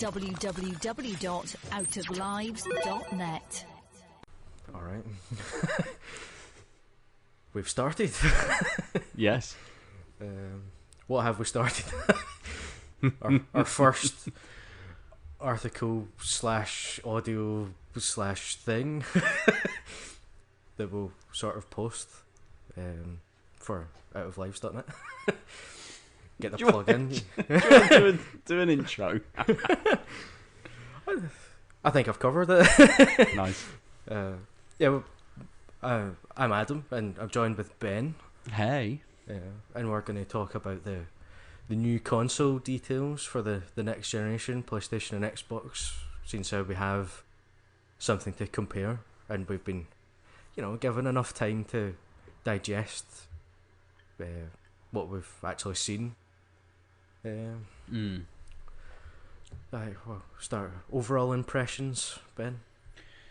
www.outoflives.net. All right. We've started. Yes. What have we started? our first article / audio / thing that we'll sort of post for outoflives.net. Get the plug in. Do you want to do an intro? I think I've covered it. Nice. I'm Adam, and I'm joined with Ben. Hey. And we're going to talk about the new console details for the next generation, PlayStation and Xbox, since how we have something to compare, and we've been, given enough time to digest what we've actually seen. Well, start overall impressions, Ben.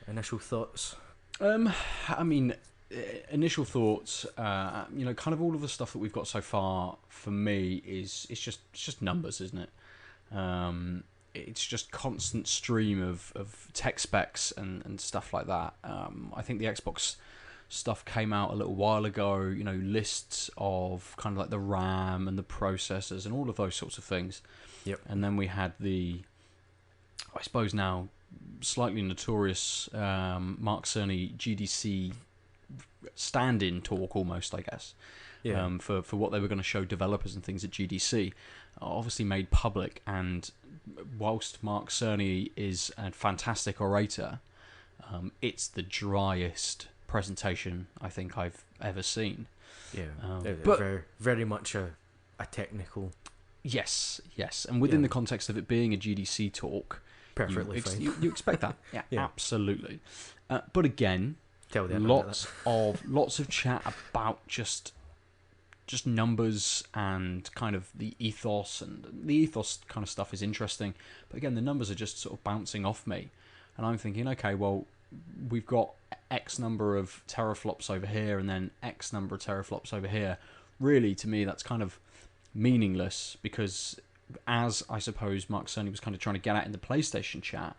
Initial thoughts. Initial thoughts. Kind of all of the stuff that we've got so far for me it's just numbers, isn't it? It's just constant stream of tech specs and stuff like that. I think the Xbox stuff came out a little while ago. Lists of kind of like the RAM and the processors and all of those sorts of things. Yep. And then we had the, I suppose now, slightly notorious Mark Cerny GDC stand-in talk almost, I guess. Yeah. For what they were going to show developers and things at GDC, obviously made public. And whilst Mark Cerny is a fantastic orator, it's the driest presentation I think I've ever seen. Yeah, but very, very much a technical. Yes, and within the context of it being a GDC talk, perfectly fine. You expect that. Yeah. Absolutely. But again, lots of chat about just numbers and kind of the ethos, and the ethos kind of stuff is interesting. But again, the numbers are just sort of bouncing off me, and I'm thinking, okay, well, we've got X number of teraflops over here, and then X number of teraflops over here. Really, to me, that's kind of meaningless, because as I suppose Mark Cerny was kind of trying to get at in the PlayStation chat,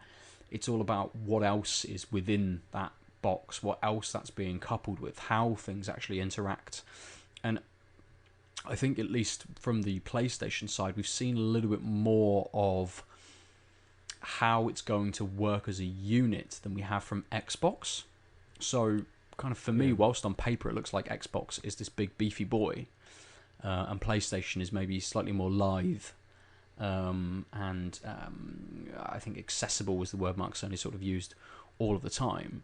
it's all about what else is within that box, what else that's being coupled with, how things actually interact. And I think, at least from the PlayStation side, we've seen a little bit more of how it's going to work as a unit than we have from Xbox. So kind of for me, whilst on paper it looks like Xbox is this big beefy boy, and PlayStation is maybe slightly more lithe, and I think accessible was the word Mark Cerny sort of used all of the time.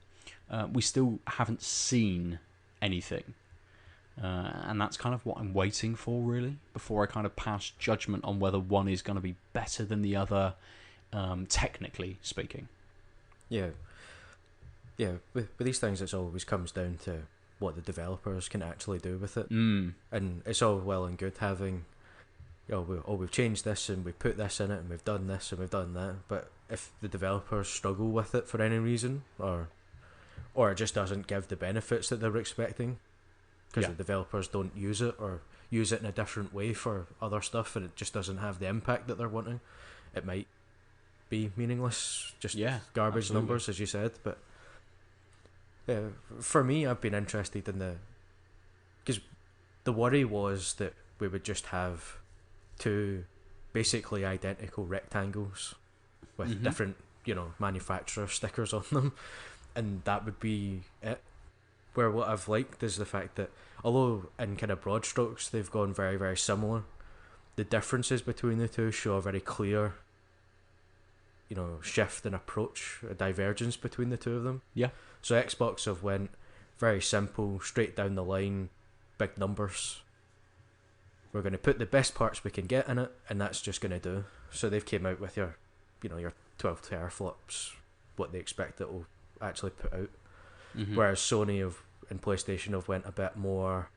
We still haven't seen anything, and that's kind of what I'm waiting for, really, before I kind of pass judgment on whether one is going to be better than the other, technically speaking. Yeah. With these things, it always comes down to what the developers can actually do with it. And it's all well and good having, we've changed this and we've put this in it and we've done this and we've done that. But if the developers struggle with it for any reason, or it just doesn't give the benefits that they were expecting, because the developers don't use it, or use it in a different way for other stuff, and it just doesn't have the impact that they're wanting, it might be meaningless, just garbage absolutely. numbers, as you said. But for me, I've been interested in because the worry was that we would just have two basically identical rectangles with different, manufacturer stickers on them, and that would be it. Where what I've liked is the fact that, although in kind of broad strokes they've gone very, very similar, the differences between the two show a very clear, shift in approach, a divergence between the two of them. Yeah. So Xbox have went very simple, straight down the line, big numbers. We're going to put the best parts we can get in it, and that's just going to do. So they've came out with your 12 teraflops, what they expect it will actually put out. Whereas Sony and PlayStation have went a bit more,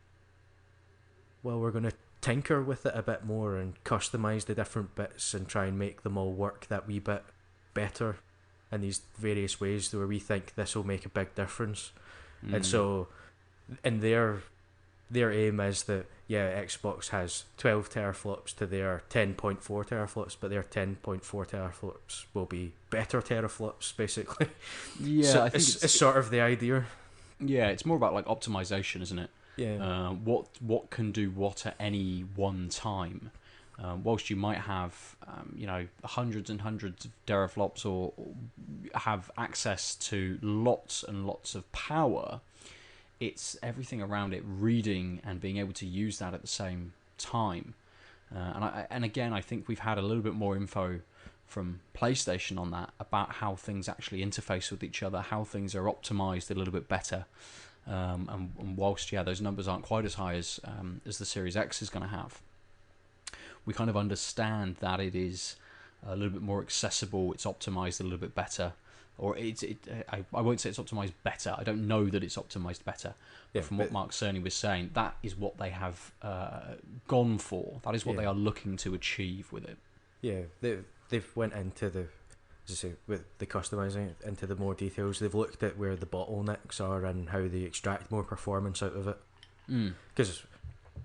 we're going to tinker with it a bit more and customise the different bits and try and make them all work that wee bit better in these various ways where we think this will make a big difference. And so, and their aim is that, Xbox has 12 teraflops to their 10.4 teraflops, but their 10.4 teraflops will be better teraflops, basically. Yeah, so I think it's sort of the idea. Yeah, it's more about like optimization, isn't it? Yeah. What can do what at any one time. Whilst you might have, hundreds and hundreds of teraflops or have access to lots and lots of power, it's everything around it reading and being able to use that at the same time. And again, I think we've had a little bit more info from PlayStation on that, about how things actually interface with each other, how things are optimized a little bit better. And whilst, those numbers aren't quite as high as the Series X is going to have, we kind of understand that it is a little bit more accessible, it's optimized a little bit better. Or I won't say it's optimized better. I don't know that it's optimized better. But from what Mark Cerny was saying, that is what they have gone for. That is what they are looking to achieve with it. Yeah, they've went into the, as I say, with the customizing into the more details. They've looked at where the bottlenecks are and how they extract more performance out of it. Because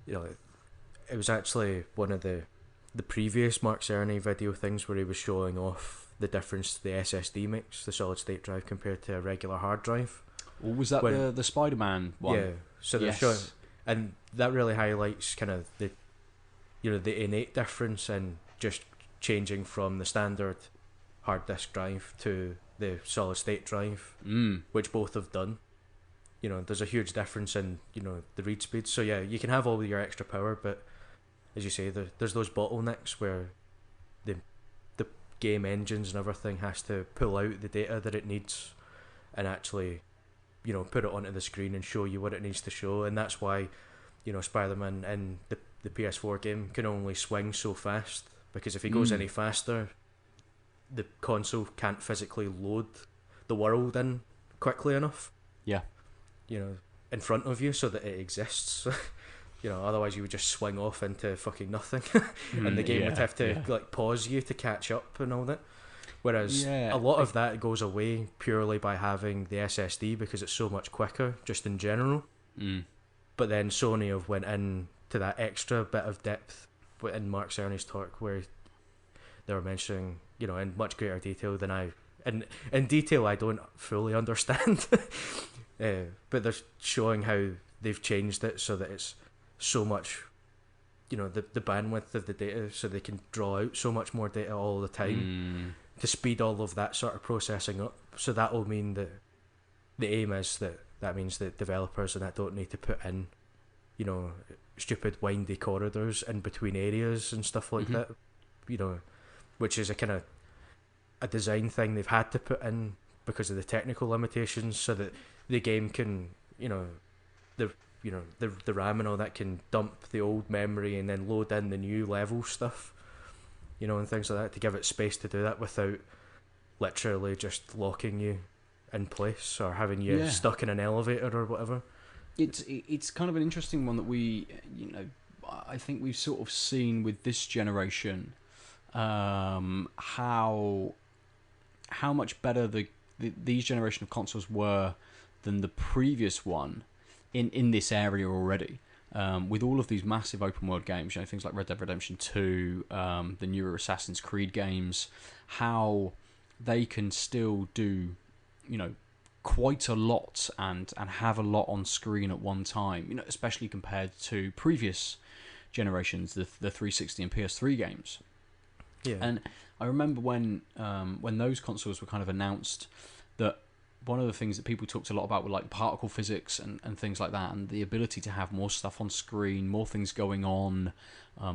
it was actually one of the previous Mark Cerny video things where he was showing off the difference the SSD makes, the solid state drive, compared to a regular hard drive. Or was that the Spider-Man one? Yeah, so they're showing, and that really highlights kind of the innate difference in just changing from the standard hard disk drive to the solid state drive, which both have done. There's a huge difference in the read speeds. So you can have all your extra power, but as you say, there's those bottlenecks where the game engines and everything has to pull out the data that it needs and actually put it onto the screen and show you what it needs to show. And that's why Spider-Man in the PS4 game can only swing so fast, because if he goes any faster, the console can't physically load the world in quickly enough in front of you so that it exists. Otherwise you would just swing off into fucking nothing, and the game would have to like pause you to catch up and all that. Whereas a lot of that goes away purely by having the SSD, because it's so much quicker just in general. But then Sony have went in to that extra bit of depth in Mark Cerny's talk, where they were mentioning, in much greater detail than in detail I don't fully understand, but they're showing how they've changed it so that it's so much, the bandwidth of the data, so they can draw out so much more data all the time to speed all of that sort of processing up. So that will mean that the aim is that means that developers and that don't need to put in, stupid windy corridors in between areas and stuff like that, which is a kind of a design thing they've had to put in because of the technical limitations, so that the game can, the RAM and all that can dump the old memory and then load in the new level stuff, and things like that, to give it space to do that without literally just locking you in place or having you stuck in an elevator or whatever. It's kind of an interesting one that we, I think we've sort of seen with this generation, how much better these generation of consoles were than the previous one in this area already. With all of these massive open world games, things like Red Dead Redemption 2, the newer Assassin's Creed games, how they can still do, quite a lot and have a lot on screen at one time, especially compared to previous generations, the 360 and PS3 games. Yeah. And I remember when those consoles were kind of announced, that one of the things that people talked a lot about were like particle physics and things like that, and the ability to have more stuff on screen, more things going on,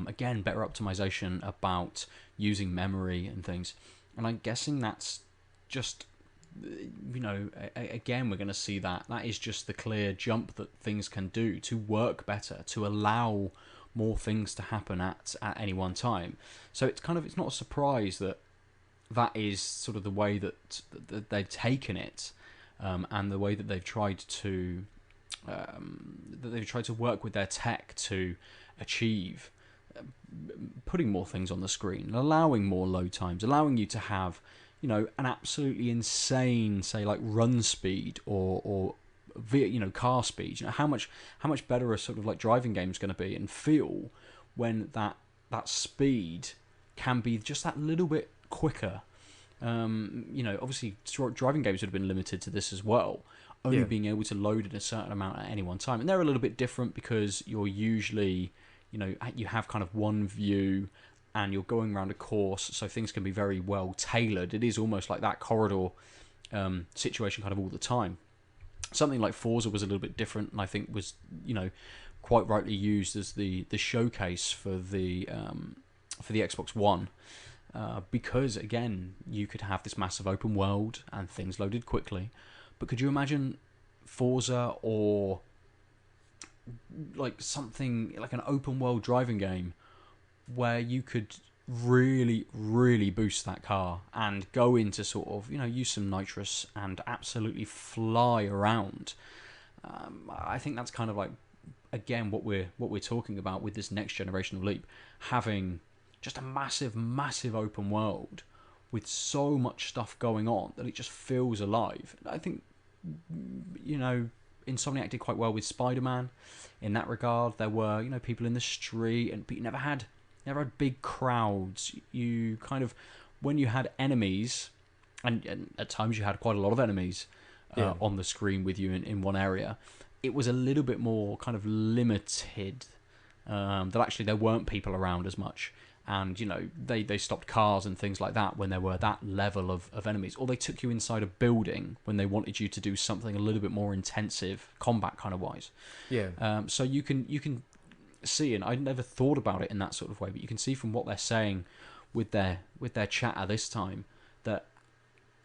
again, better optimization about using memory and things. And I'm guessing that's just, again, we're going to see that is just the clear jump that things can do to work better, to allow more things to happen at any one time. So it's not a surprise that is sort of the way that they've taken it, and the way that they've tried to work with their tech to achieve putting more things on the screen, allowing more load times, allowing you to have an absolutely insane, say, like run speed or car speed. How much better a sort of like driving game is going to be and feel when that speed can be just that little bit quicker. Obviously driving games would have been limited to this as well, only being able to load in a certain amount at any one time, and they're a little bit different because you're usually, you have kind of one view and you're going around a course, so things can be very well tailored. It is almost like that corridor situation kind of all the time. Something like Forza was a little bit different, and I think was, quite rightly used as the showcase for the Xbox One, because again, you could have this massive open world and things loaded quickly. But could you imagine Forza or like something like an open world driving game where you could really, really boost that car and go into sort of, use some nitrous and absolutely fly around? I think that's kind of like, again, what we're talking about with this next generational leap, having just a massive, massive open world with so much stuff going on that it just feels alive. I think, Insomniac did quite well with Spider-Man in that regard. There were, people in the street, but you never had big crowds. You kind of, when you had enemies, and at times you had quite a lot of enemies on the screen with you in one area, it was a little bit more kind of limited, that actually there weren't people around as much. And, they stopped cars and things like that when there were that level of enemies. Or they took you inside a building when they wanted you to do something a little bit more intensive, combat kind of wise. Yeah. So you can see, and I never thought about it in that sort of way, but you can see from what they're saying with their chatter this time that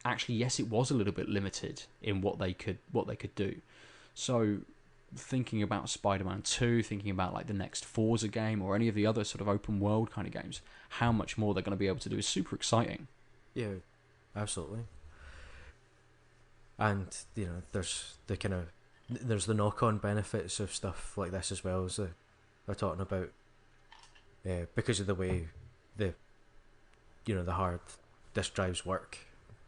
actually, yes, it was a little bit limited in what they could do. So thinking about Spider-Man 2, thinking about like the next Forza game or any of the other sort of open world kind of games, how much more they're going to be able to do is super exciting. Yeah, absolutely. And there's the knock-on benefits of stuff like this as well, as they're talking about, because of the way the hard disk drives work.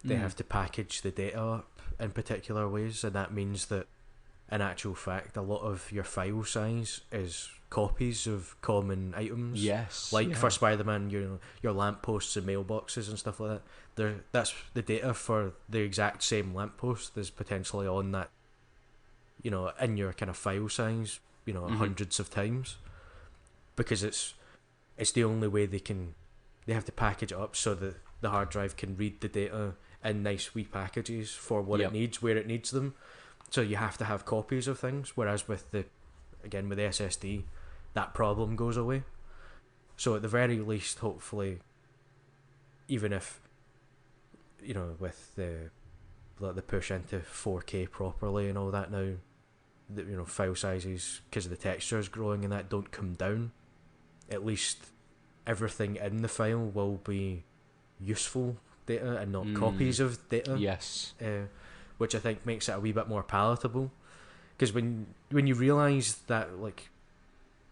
They have to package the data up in particular ways, and that means that in actual fact, a lot of your file size is copies of common items. Yes. Like for Spider-Man, your lampposts and mailboxes and stuff like that. That's the data for the exact same lamppost is potentially on that, in your kind of file size, hundreds of times. Because it's the only way they have to package it up so that the hard drive can read the data in nice wee packages for what it needs, where it needs them. So you have to have copies of things, whereas with the SSD, that problem goes away. So at the very least, hopefully, even if, with the push into 4K properly and all that now, the file sizes, because of the textures growing and that, don't come down, at least everything in the file will be useful data and not copies of data. Yes. Which I think makes it a wee bit more palatable, because when you realise that,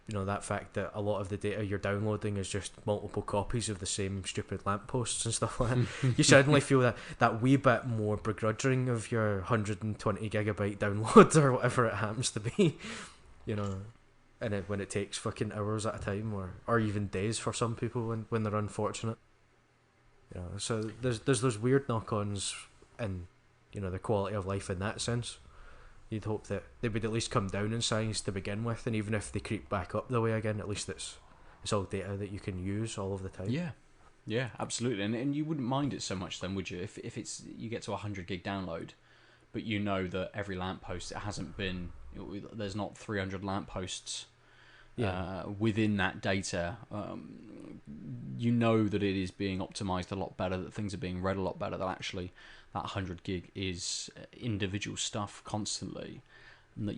that fact that a lot of the data you're downloading is just multiple copies of the same stupid lampposts and stuff like that, you suddenly feel that wee bit more begrudging of your 120 gigabyte download or whatever it happens to be, and when it takes fucking hours at a time or even days for some people when they're unfortunate. So there's those weird knock-ons and the quality of life in that sense. You'd hope that they would at least come down in size to begin with, and even if they creep back up the way again, at least it's all data that you can use all of the time. Yeah, absolutely. And you wouldn't mind it so much then, would you? If it's you get to 100 gig download, but that every lamppost, it hasn't been, there's not 300 lampposts within that data. That it is being optimized a lot better, that things are being read a lot better, that actually that 100 gig is individual stuff constantly, and that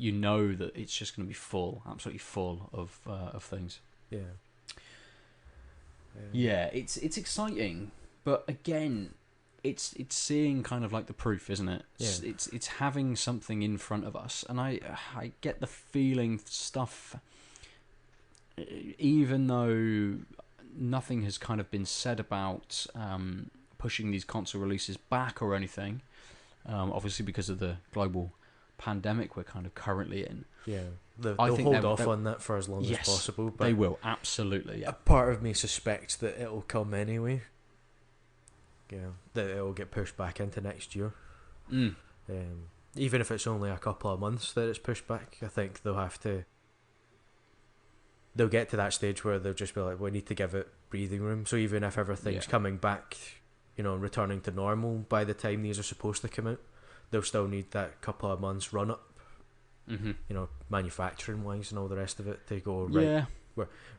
that it's just going to be full, absolutely full of things. Yeah, it's exciting, but again, it's seeing kind of like the proof, isn't it? It's having something in front of us, and I get the feeling stuff, even though nothing has kind of been said about pushing these console releases back or anything, obviously because of the global pandemic we're kind of currently in. Yeah, they'll hold off on that for as long as possible. But they will, absolutely. Yeah. A part of me suspects that it'll come anyway. Yeah, that it'll get pushed back into next year. Even if it's only a couple of months that it's pushed back, I think they'll get to that stage where they'll just be like, we need to give it breathing room. So even if everything's coming back, returning to normal by the time these are supposed to come out, they'll still need that couple of months run up, manufacturing wise and all the rest of it to go, right,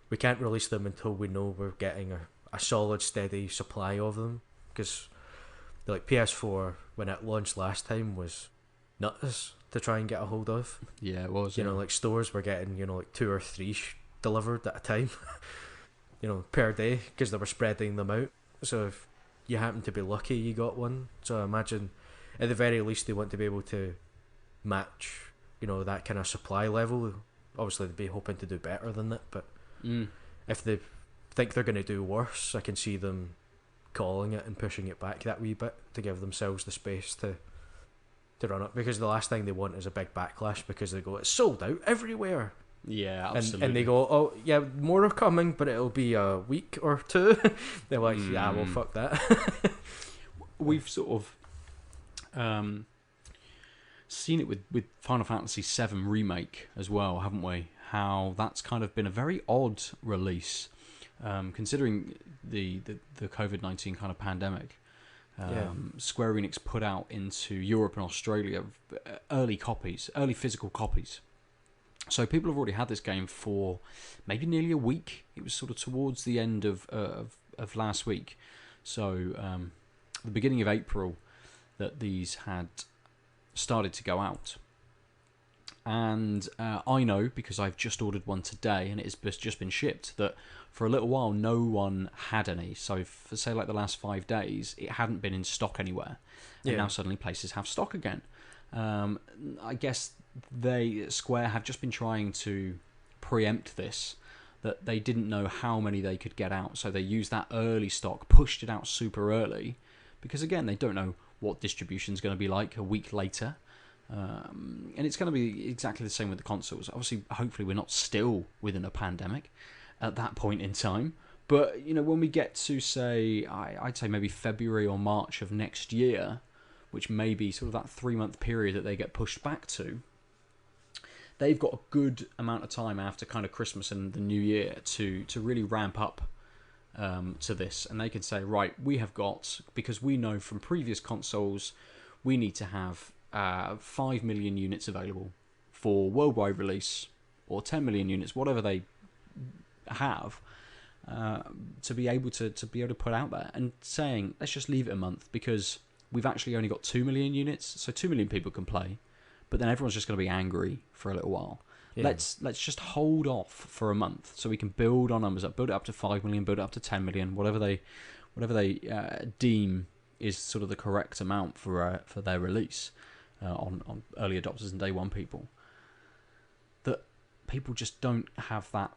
we can't release them until we know we're getting a solid, steady supply of them. Because like PS4, when it launched last time, was nuts to try and get a hold of. Yeah, it was. Like stores were getting, like 2 or 3 delivered at a time, per day, because they were spreading them out. So if you happen to be lucky, you got one. So I imagine, at the very least, they want to be able to match, that kind of supply level. Obviously, they'd be hoping to do better than that, but if they think they're going to do worse, I can see them calling it and pushing it back that wee bit to give themselves the space to run up, because the last thing they want is a big backlash because they go, it's sold out everywhere. Yeah, absolutely. And they go, oh yeah, more are coming, but it'll be a week or 2. They're like, yeah, well, fuck that. We've sort of seen it with Final Fantasy VII Remake as well, haven't we? How that's kind of been a very odd release, considering the COVID-19 kind of pandemic. Square Enix put out into Europe and Australia early physical copies. So people have already had this game for maybe nearly a week. It was sort of towards the end of last week. So the beginning of April that these had started to go out. And I know, because I've just ordered one today and it's just been shipped, that for a little while no one had any. So for, say, like the last 5 days, it hadn't been in stock anywhere. And now suddenly places have stock again. I guess Square have just been trying to preempt this, that they didn't know how many they could get out. So they used that early stock, pushed it out super early, because again, they don't know what distribution's going to be like a week later. And it's going to be exactly the same with the consoles. Obviously, hopefully we're not still within a pandemic at that point in time. But, when we get to, say, I'd say maybe February or March of next year, which may be sort of that 3-month period that they get pushed back to, they've got a good amount of time after kind of Christmas and the New Year to really ramp up to this. And they can say, right, we have got, because we know from previous consoles, we need to have 5 million units available for worldwide release, or 10 million units, whatever they have, to be able to put out there. And saying, let's just leave it a month, because we've actually only got 2 million units, so 2 million people can play, but then everyone's just going to be angry for a little while. Let's just hold off for a month so we can build our numbers up, build it up to 5 million, build it up to 10 million, whatever they deem is sort of the correct amount for their release on early adopters and day one people. That people just don't have that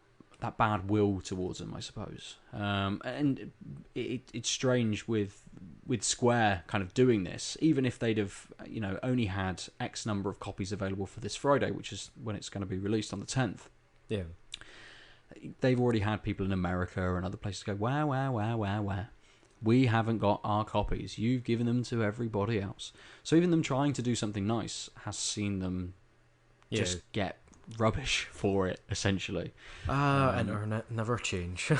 bad will towards them, I suppose. And it's strange with Square kind of doing this, even if they'd have only had X number of copies available for this Friday, which is when it's going to be released on the 10th. Yeah. They've already had people in America and other places go, wow. We haven't got our copies. You've given them to everybody else. So even them trying to do something nice has seen them just get rubbish for it, essentially. Internet never change. So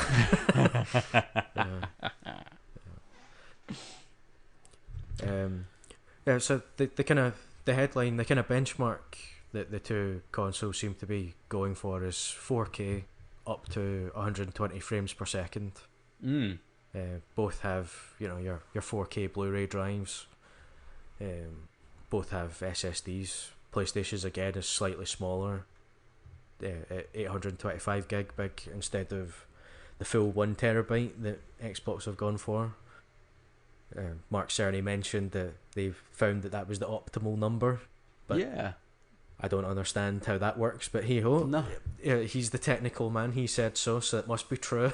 the headline, the kind of benchmark that the two consoles seem to be going for is 4K up to 120 frames per second. Both have your 4K Blu-ray drives. Both have SSDs. PlayStation's again is slightly smaller, 825 gig big instead of the full 1 terabyte that Xbox have gone for. Mark Cerny mentioned that they found that was the optimal number, but I don't understand how that works, but hey-ho. No. He's the technical man, he said so it must be true.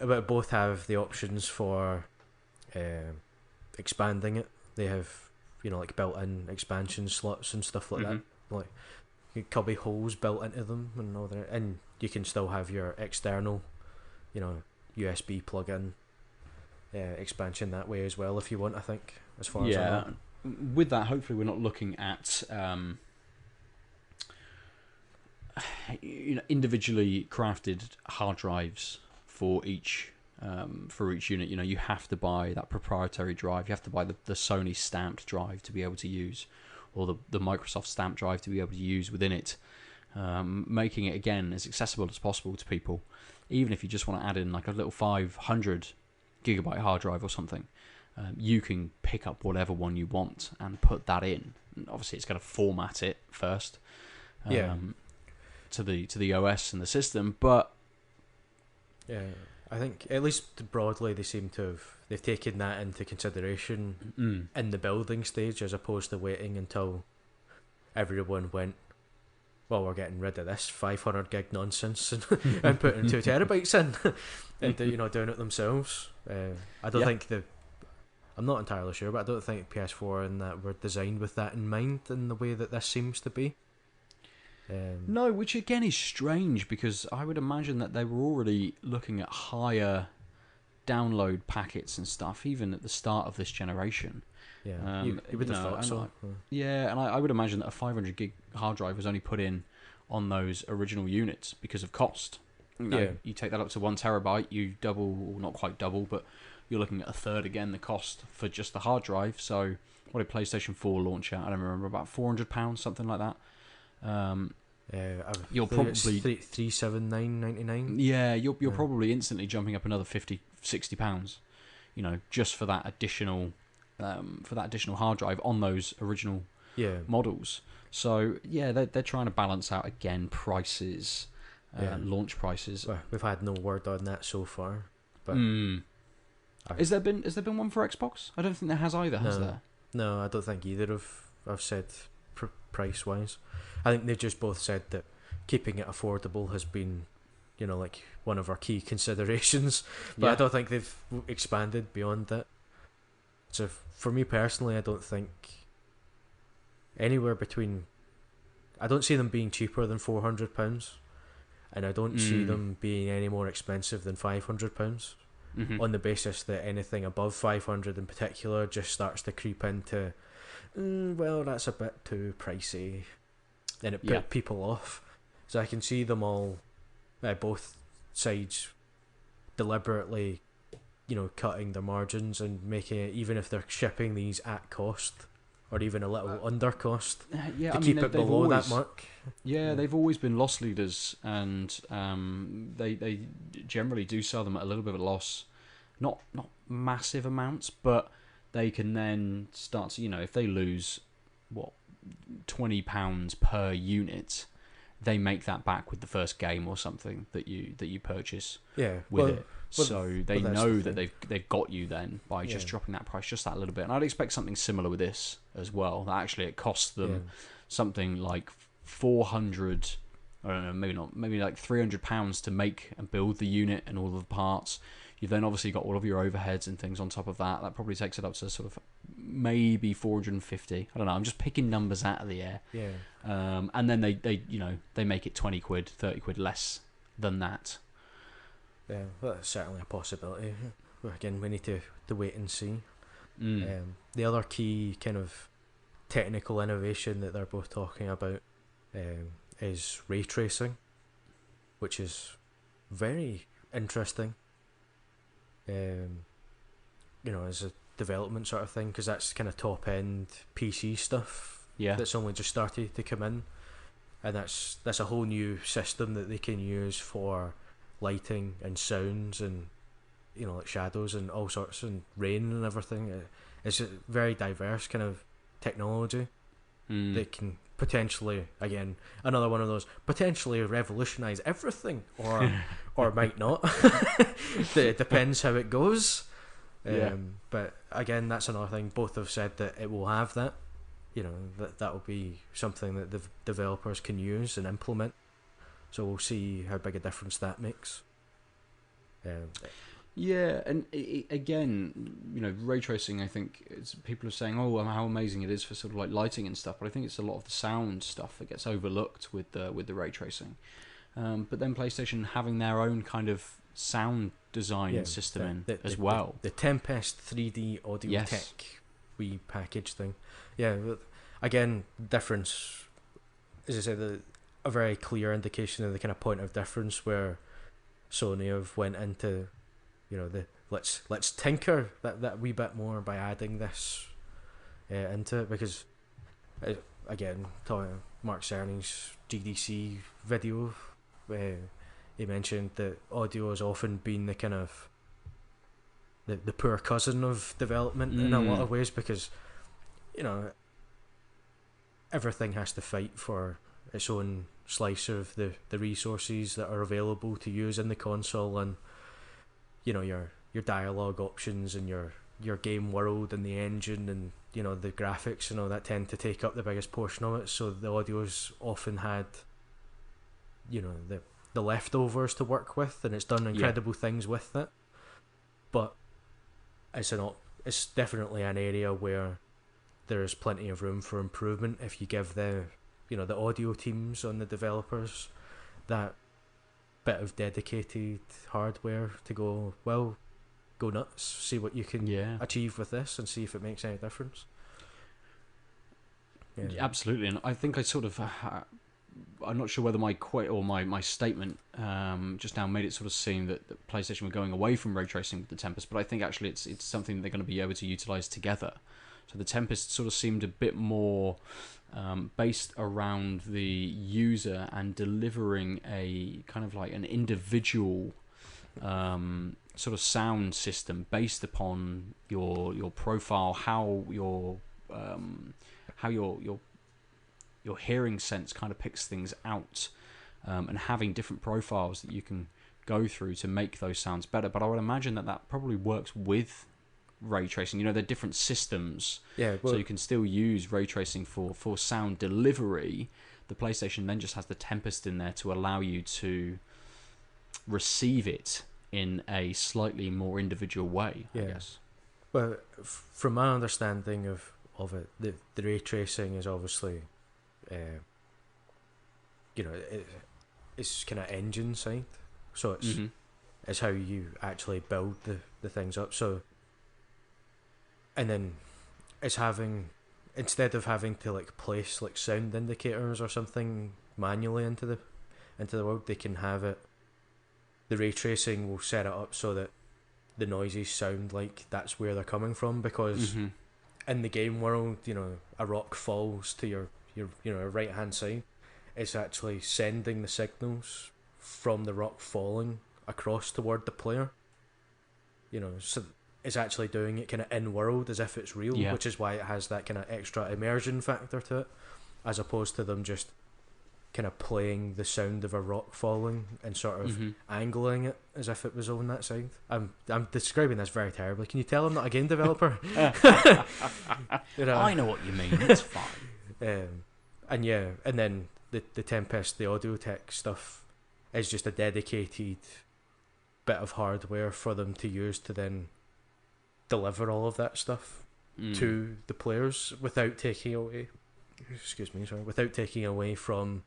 But both have the options for expanding it. They have like built-in expansion slots and stuff like that, like cubby holes built into them and all that, and you can still have your external, USB plug-in expansion that way as well if you want. I think, as far as I know. With that, hopefully we're not looking at individually crafted hard drives for each unit. You have to buy that proprietary drive. You have to buy the Sony stamped drive to be able to use, or the Microsoft stamped drive to be able to use within it, making it again as accessible as possible to people. Even if you just want to add in like a little 500 gigabyte hard drive or something, you can pick up whatever one you want and put that in. And obviously, it's going to format it first, to the OS and the system. But yeah, I think at least broadly they've taken that into consideration in the building stage, as opposed to waiting until everyone went, well, we're getting rid of this 500 gig nonsense and putting 2 terabytes in and doing it themselves. I don't think I'm not entirely sure, but I don't think PS4 and that were designed with that in mind in the way that this seems to be. No, which again is strange, because I would imagine that they were already looking at higher download packets and stuff, even at the start of this generation. Yeah, you would have thought so. Yeah, and I would imagine that a 500 gig hard drive was only put in on those original units because of cost. You take that up to 1 terabyte, you double, or not quite double, but you're looking at a third again the cost for just the hard drive. So what did PlayStation 4 launch at? I don't remember, about £400, something like that. You're probably $379.99. Yeah, you're probably instantly jumping up another £50-60, just for that additional hard drive on those original models. So yeah, they're trying to balance out again prices, launch prices. Well, we've had no word on that so far, but has there been one for Xbox? I don't think there has either. Has there? No, I don't think either have said price wise. I think they've just both said that keeping it affordable has been, like one of our key considerations. But I don't think they've expanded beyond that. So for me personally, I don't think anywhere between. I don't see them being cheaper than £400, and I don't see them being any more expensive than £500. On the basis that anything above 500 in particular just starts to creep into, well, that's a bit too pricey, and it put people off. So I can see them all, both sides, deliberately, cutting their margins and making it, even if they're shipping these at cost or even a little under cost, to keep it below that mark. Yeah, they've always been loss leaders, and they generally do sell them at a little bit of a loss. Not massive amounts, but they can then start to, if they lose £20 per unit, they make that back with the first game or something that you purchase with it. So they know that they've got you then by just dropping that price just that little bit. And I'd expect something similar with this as well. That actually it costs them something like 400. I don't know, maybe not, maybe like £300 to make and build the unit and all of the parts. You've then obviously got all of your overheads and things on top of that. That probably takes it up to sort of maybe 450. I don't know. I'm just picking numbers out of the air. Yeah. And then they make it 20 quid, 30 quid less than that. Yeah, well, that's certainly a possibility. Again, we need to wait and see. The other key kind of technical innovation that they're both talking about is ray tracing, which is very interesting. As a development sort of thing, because that's kind of top end PC stuff that's only just started to come in, and that's a whole new system that they can use for lighting and sounds and like shadows and all sorts, and rain and everything. It's a very diverse kind of technology that can potentially, again, another one of those, potentially revolutionize everything, or might not. It depends how it goes. But again, that's another thing. Both have said that it will have that. That will be something that the developers can use and implement. So we'll see how big a difference that makes. Yeah, and again, ray tracing. I think people are saying, "Oh, how amazing it is for sort of like lighting and stuff." But I think it's a lot of the sound stuff that gets overlooked with the ray tracing. But then PlayStation having their own kind of sound design system as well. The Tempest 3D audio tech package thing. Yeah, again, difference. As I said, a very clear indication of the kind of point of difference where Sony have went into, let's tinker that wee bit more by adding this into it, because again, Mark Cerny's GDC video, he mentioned that audio has often been the kind of the poor cousin of development in a lot of ways, because everything has to fight for its own slice of the resources that are available to use in the console, and your dialogue options and your game world and the engine and the graphics and all that tend to take up the biggest portion of it. So the audio's often had the leftovers to work with, and it's done incredible things with it. But it's definitely an area where there's plenty of room for improvement if you give the audio teams on the developers that bit of dedicated hardware to go nuts, see what you can achieve with this, and see if it makes any difference. Absolutely. And I think I sort of I'm not sure whether my quote or my statement just now made it sort of seem that PlayStation were going away from ray tracing with the Tempest, but I think actually it's something they're going to be able to utilize together. So the Tempest sort of seemed a bit more based around the user and delivering a kind of like an individual sort of sound system based upon your profile, how your hearing sense kind of picks things out, and having different profiles that you can go through to make those sounds better. But I would imagine that probably works with ray tracing. They're different systems, so you can still use ray tracing for sound delivery. The PlayStation then just has the Tempest in there to allow you to receive it in a slightly more individual way, I guess. Well, from my understanding of it, the ray tracing is obviously it's kind of engine side, so it's how you actually build the things up. So, and then it's instead of having to like place like sound indicators or something manually into the world, they can have it. The ray tracing will set it up so that the noises sound like that's where they're coming from, because in the game world, a rock falls to your right hand side. It's actually sending the signals from the rock falling across toward the player. So it's actually doing it kind of in world as if it's real, which is why it has that kind of extra immersion factor to it, as opposed to them just kind of playing the sound of a rock falling and sort of angling it as if it was on that side. I'm describing this very terribly. Can you tell I'm not a game developer? I know what you mean. It's fine. And then the Tempest, the audio tech stuff, is just a dedicated bit of hardware for them to use to then deliver all of that stuff to the players without taking away from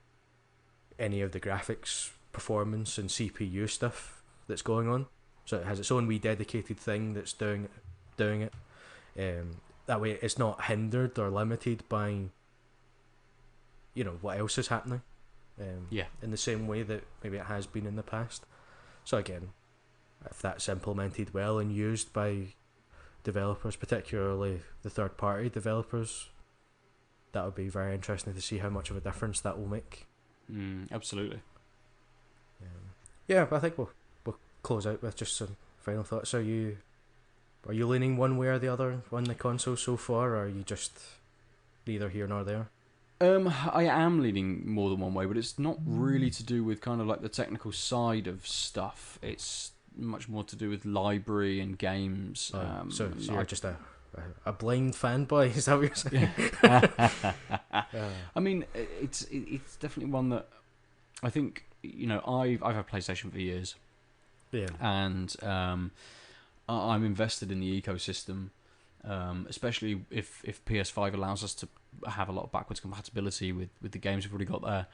any of the graphics, performance and CPU stuff that's going on. So it has its own wee dedicated thing that's doing it. That way it's not hindered or limited by what else is happening. In the same way that maybe it has been in the past. So again, if that's implemented well and used by developers, particularly the third party developers, that would be very interesting to see how much of a difference that will make. Absolutely. But I think we'll close out with just some final thoughts. Are you leaning one way or the other on the console so far, or are you just neither here nor there? I am leaning more than one way, but it's not really to do with kind of like the technical side of stuff. It's much more to do with library and games. So you're just a blind fanboy, is that what you're saying? I mean, it's definitely one that I think I've had PlayStation for years, Yeah. And I'm invested in the ecosystem, especially if PS5 allows us to have a lot of backwards compatibility with the games we've already got there.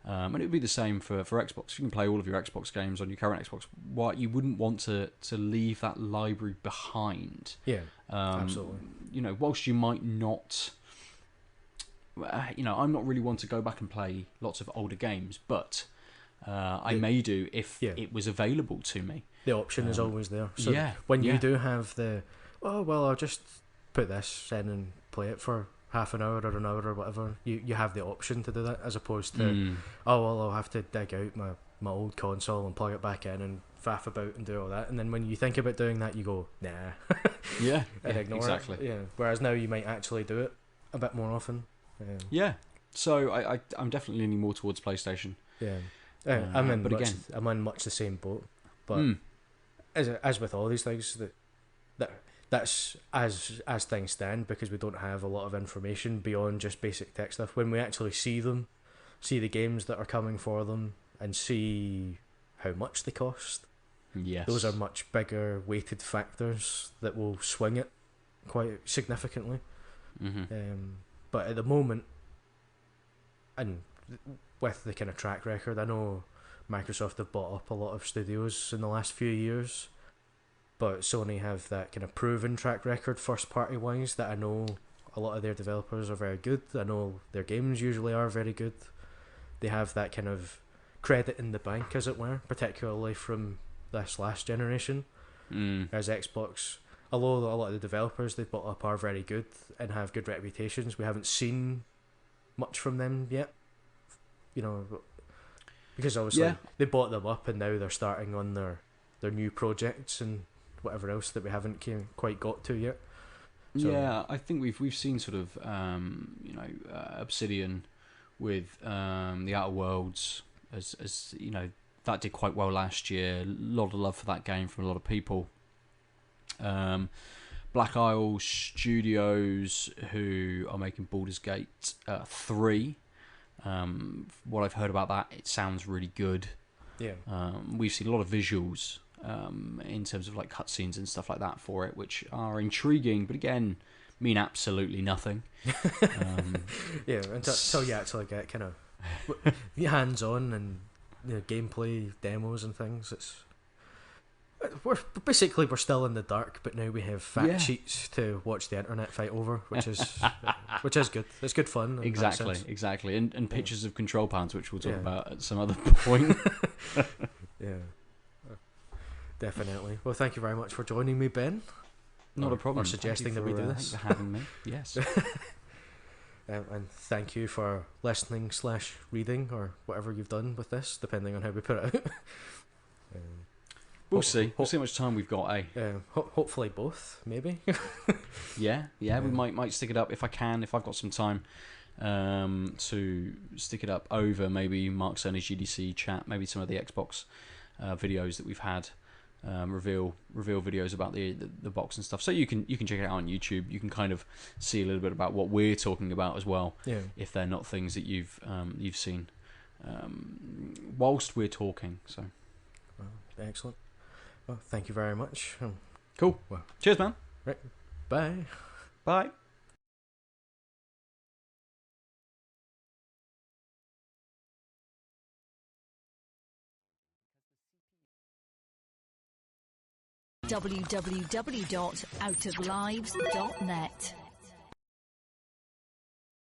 And it would be the same for Xbox. You can play all of your Xbox games on your current Xbox. Why you wouldn't want to leave that library behind? Yeah, absolutely. You know, whilst you might not, you know, I'm not really one to go back and play lots of older games, but I may do if it was available to me. The option is always there. So yeah, when you do have the, oh well, I'll just put this in and play it for half an hour or an hour or whatever, you have the option to do that, as opposed to oh well, I'll have to dig out my old console and plug it back in and faff about and do all that, and then when you think about doing that you go nah. And ignore exactly it. Whereas now you might actually do it a bit more often. So I'm definitely leaning more towards PlayStation. I'm in much the same boat, but as with all these things, that's as things stand, because we don't have a lot of information beyond just basic tech stuff. When we actually see them, see the games that are coming for them, and see how much they cost, those are much bigger weighted factors that will swing it quite significantly. But at the moment, and with the kind of track record, I know Microsoft have bought up a lot of studios in the last few years, but Sony have that kind of proven track record first party wise, that I know a lot of their developers are very good. I know their games usually are very good. They have that kind of credit in the bank, as it were, particularly from this last generation. As Xbox, although a lot of the developers they've bought up are very good and have good reputations, we haven't seen much from them yet. You know, because obviously they bought them up and now they're starting on their new projects and whatever else that we haven't quite got to yet. So, I think we've seen sort of Obsidian with the Outer Worlds, as you know, that did quite well last year. A lot of love for that game from a lot of people. Black Isle Studios, who are making Baldur's Gate 3. What I've heard about that, it sounds really good. We've seen a lot of visuals in terms of like cutscenes and stuff like that for it, which are intriguing, but again mean absolutely nothing. Until you actually get kind of hands on and gameplay demos and things, we're still in the dark, but now we have fact sheets to watch the internet fight over, which is good. It's good fun. Exactly, and pictures of control panels, which we'll talk about at some other point. Definitely. Well, thank you very much for joining me, Ben. Not a problem. Or suggesting that we do this. Thanks for having me. Yes. And thank you for listening/reading or whatever you've done with this, depending on how we put it out. We'll see. We'll see how much time we've got, eh? Hopefully both, maybe. Yeah. We might stick it up if I can, if I've got some time to stick it up over maybe Mark Cerny's GDC chat, maybe some of the Xbox videos that we've had, reveal videos about the box and stuff. So you can check it out on YouTube. You can kind of see a little bit about what we're talking about as well. If they're not things that you've seen whilst we're talking. So, excellent. Well, thank you very much. Cool. Well, cheers, man. Right. Bye. Bye. www.outoflives.net